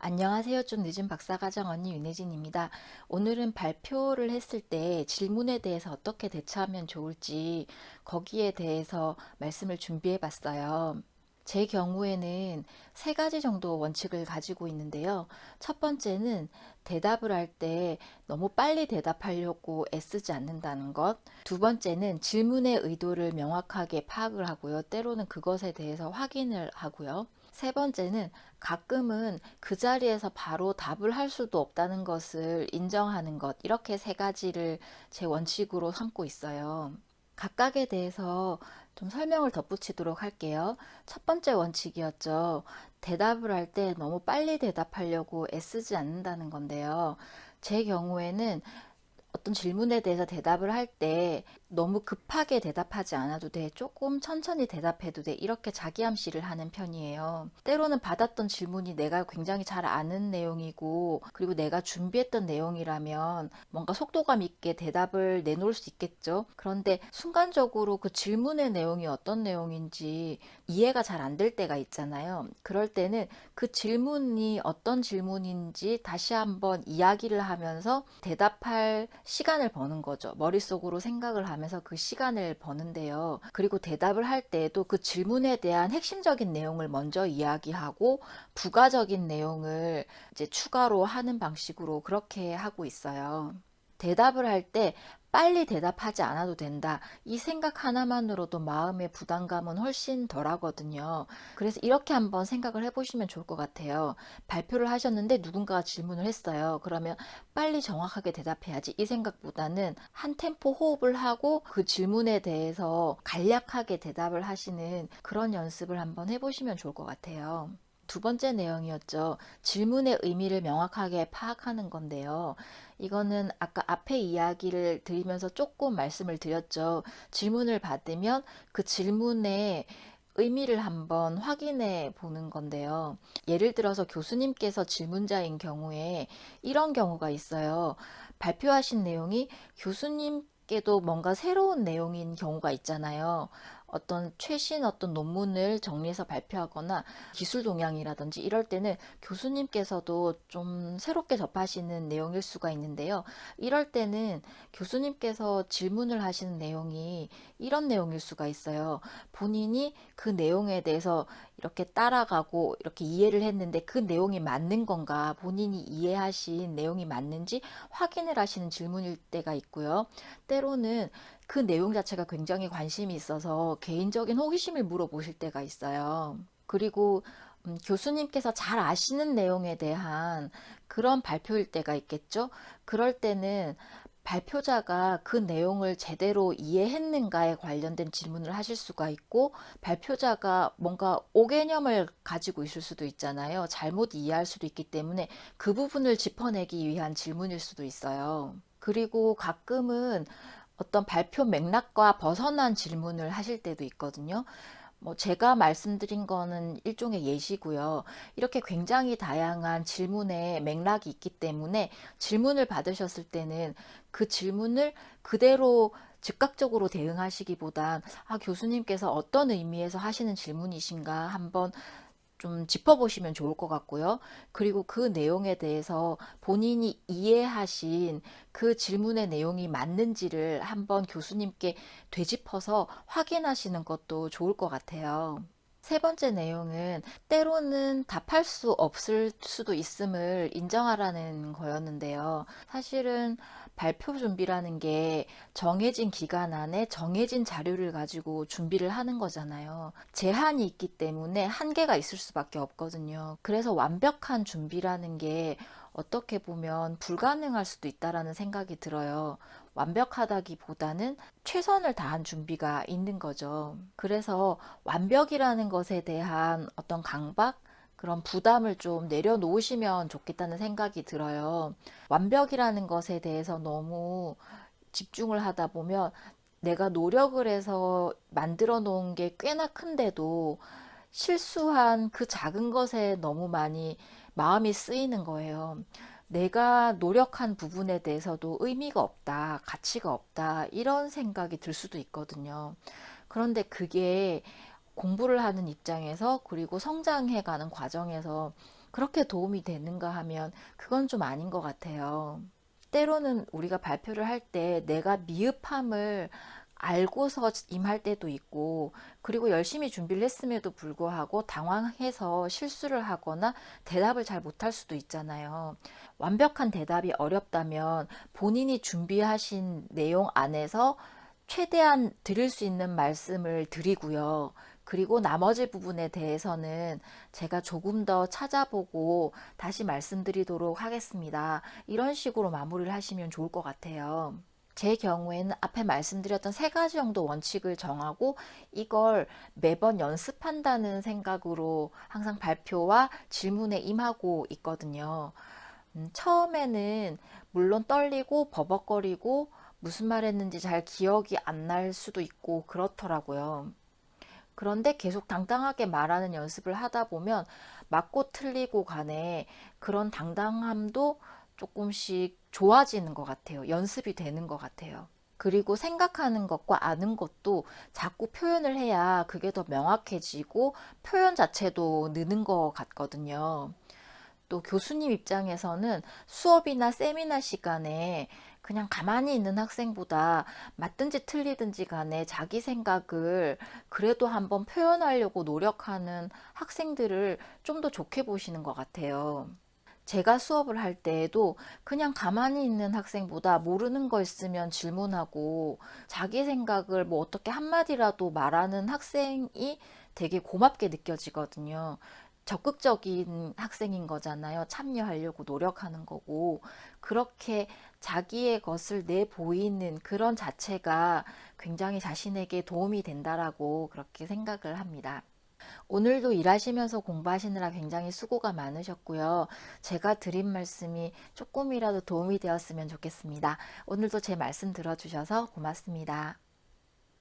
안녕하세요. 좀 늦은 박사과정 언니 윤혜진입니다. 오늘은 발표를 했을 때 질문에 대해서 어떻게 대처하면 좋을지 거기에 대해서 말씀을 준비해 봤어요. 제 경우에는 세 가지 정도 원칙을 가지고 있는데요. 첫 번째는 대답을 할 때 너무 빨리 대답하려고 애쓰지 않는다는 것. 두 번째는 질문의 의도를 명확하게 파악을 하고요. 때로는 그것에 대해서 확인을 하고요. 세 번째는 가끔은 그 자리에서 바로 답을 할 수도 없다는 것을 인정하는 것. 이렇게 세 가지를 제 원칙으로 삼고 있어요. 각각에 대해서 좀 설명을 덧붙이도록 할게요. 첫 번째 원칙이었죠. 대답을 할 때 너무 빨리 대답하려고 애쓰지 않는다는 건데요. 제 경우에는 어떤 질문에 대해서 대답을 할 때 너무 급하게 대답하지 않아도 돼. 조금 천천히 대답해도 돼. 이렇게 자기암시를 하는 편이에요. 때로는 받았던 질문이 내가 굉장히 잘 아는 내용이고, 그리고 내가 준비했던 내용이라면 뭔가 속도감 있게 대답을 내놓을 수 있겠죠. 그런데 순간적으로 그 질문의 내용이 어떤 내용인지 이해가 잘 안 될 때가 있잖아요. 그럴 때는 그 질문이 어떤 질문인지 다시 한번 이야기를 하면서 대답할 시간을 버는 거죠. 머릿속으로 생각을 하면서 그 시간을 버는데요. 그리고 대답을 할 때에도 그 질문에 대한 핵심적인 내용을 먼저 이야기하고 부가적인 내용을 이제 추가로 하는 방식으로 그렇게 하고 있어요. 대답을 할 때 빨리 대답하지 않아도 된다. 이 생각 하나만으로도 마음의 부담감은 훨씬 덜 하거든요. 그래서 이렇게 한번 생각을 해보시면 좋을 것 같아요. 발표를 하셨는데 누군가가 질문을 했어요. 그러면 빨리 정확하게 대답해야지. 이 생각보다는 한 템포 호흡을 하고 그 질문에 대해서 간략하게 대답을 하시는 그런 연습을 한번 해보시면 좋을 것 같아요. 두 번째 내용이었죠. 질문의 의미를 명확하게 파악하는 건데요. 이거는 아까 앞에 이야기를 드리면서 조금 말씀을 드렸죠. 질문을 받으면 그 질문의 의미를 한번 확인해 보는 건데요. 예를 들어서 교수님께서 질문자인 경우에 이런 경우가 있어요. 발표하신 내용이 교수님께도 뭔가 새로운 내용인 경우가 있잖아요. 어떤 최신 어떤 논문을 정리해서 발표하거나 기술 동향이라든지 이럴 때는 교수님께서도 좀 새롭게 접하시는 내용일 수가 있는데요. 이럴 때는 교수님께서 질문을 하시는 내용이 이런 내용일 수가 있어요. 본인이 그 내용에 대해서 이렇게 따라가고 이렇게 이해를 했는데 그 내용이 맞는 건가, 본인이 이해하신 내용이 맞는지 확인을 하시는 질문일 때가 있고요. 때로는 그 내용 자체가 굉장히 관심이 있어서 개인적인 호기심을 물어보실 때가 있어요. 그리고 교수님께서 잘 아시는 내용에 대한 그런 발표일 때가 있겠죠. 그럴 때는 발표자가 그 내용을 제대로 이해했는가에 관련된 질문을 하실 수가 있고, 발표자가 뭔가 오개념을 가지고 있을 수도 있잖아요. 잘못 이해할 수도 있기 때문에 그 부분을 짚어내기 위한 질문일 수도 있어요. 그리고 가끔은 어떤 발표 맥락과 벗어난 질문을 하실 때도 있거든요. 뭐 제가 말씀드린 거는 일종의 예시고요. 이렇게 굉장히 다양한 질문의 맥락이 있기 때문에 질문을 받으셨을 때는 그 질문을 그대로 즉각적으로 대응하시기보단 교수님께서 어떤 의미에서 하시는 질문이신가 한번 좀 짚어보시면 좋을 것 같고요. 그리고 그 내용에 대해서 본인이 이해하신 그 질문의 내용이 맞는지를 한번 교수님께 되짚어서 확인하시는 것도 좋을 것 같아요. 세 번째 내용은 때로는 답할 수 없을 수도 있음을 인정하라는 거였는데요. 사실은 발표 준비라는 게 정해진 기간 안에 정해진 자료를 가지고 준비를 하는 거잖아요. 제한이 있기 때문에 한계가 있을 수밖에 없거든요. 그래서 완벽한 준비라는 게 어떻게 보면 불가능할 수도 있다라는 생각이 들어요. 완벽하다기보다는 최선을 다한 준비가 있는 거죠. 그래서 완벽이라는 것에 대한 어떤 강박, 그런 부담을 좀 내려놓으시면 좋겠다는 생각이 들어요. 완벽이라는 것에 대해서 너무 집중을 하다 보면 내가 노력을 해서 만들어 놓은 게 꽤나 큰데도 실수한 그 작은 것에 너무 많이 마음이 쓰이는 거예요. 내가 노력한 부분에 대해서도 의미가 없다, 가치가 없다, 이런 생각이 들 수도 있거든요. 그런데 그게 공부를 하는 입장에서 그리고 성장해 가는 과정에서 그렇게 도움이 되는가 하면 그건 좀 아닌 것 같아요. 때로는 우리가 발표를 할 때 내가 미흡함을 알고서 임할 때도 있고, 그리고 열심히 준비를 했음에도 불구하고 당황해서 실수를 하거나 대답을 잘 못할 수도 있잖아요. 완벽한 대답이 어렵다면 본인이 준비하신 내용 안에서 최대한 드릴 수 있는 말씀을 드리고요. 그리고 나머지 부분에 대해서는 제가 조금 더 찾아보고 다시 말씀드리도록 하겠습니다. 이런 식으로 마무리를 하시면 좋을 것 같아요. 제 경우에는 앞에 말씀드렸던 세 가지 정도 원칙을 정하고 이걸 매번 연습한다는 생각으로 항상 발표와 질문에 임하고 있거든요. 처음에는 물론 떨리고 버벅거리고 무슨 말 했는지 잘 기억이 안 날 수도 있고 그렇더라고요. 그런데 계속 당당하게 말하는 연습을 하다 보면 맞고 틀리고 간에 그런 당당함도 조금씩 좋아지는 것 같아요. 연습이 되는 것 같아요. 그리고 생각하는 것과 아는 것도 자꾸 표현을 해야 그게 더 명확해지고 표현 자체도 느는 것 같거든요. 또 교수님 입장에서는 수업이나 세미나 시간에 그냥 가만히 있는 학생보다 맞든지 틀리든지 간에 자기 생각을 그래도 한번 표현하려고 노력하는 학생들을 좀 더 좋게 보시는 것 같아요. 제가 수업을 할 때에도 그냥 가만히 있는 학생보다 모르는 거 있으면 질문하고 자기 생각을 뭐 어떻게 한마디라도 말하는 학생이 되게 고맙게 느껴지거든요. 적극적인 학생인 거잖아요. 참여하려고 노력하는 거고. 그렇게 자기의 것을 내보이는 그런 자체가 굉장히 자신에게 도움이 된다라고 그렇게 생각을 합니다. 오늘도 일하시면서 공부하시느라 굉장히 수고가 많으셨고요. 제가 드린 말씀이 조금이라도 도움이 되었으면 좋겠습니다. 오늘도 제 말씀 들어주셔서 고맙습니다.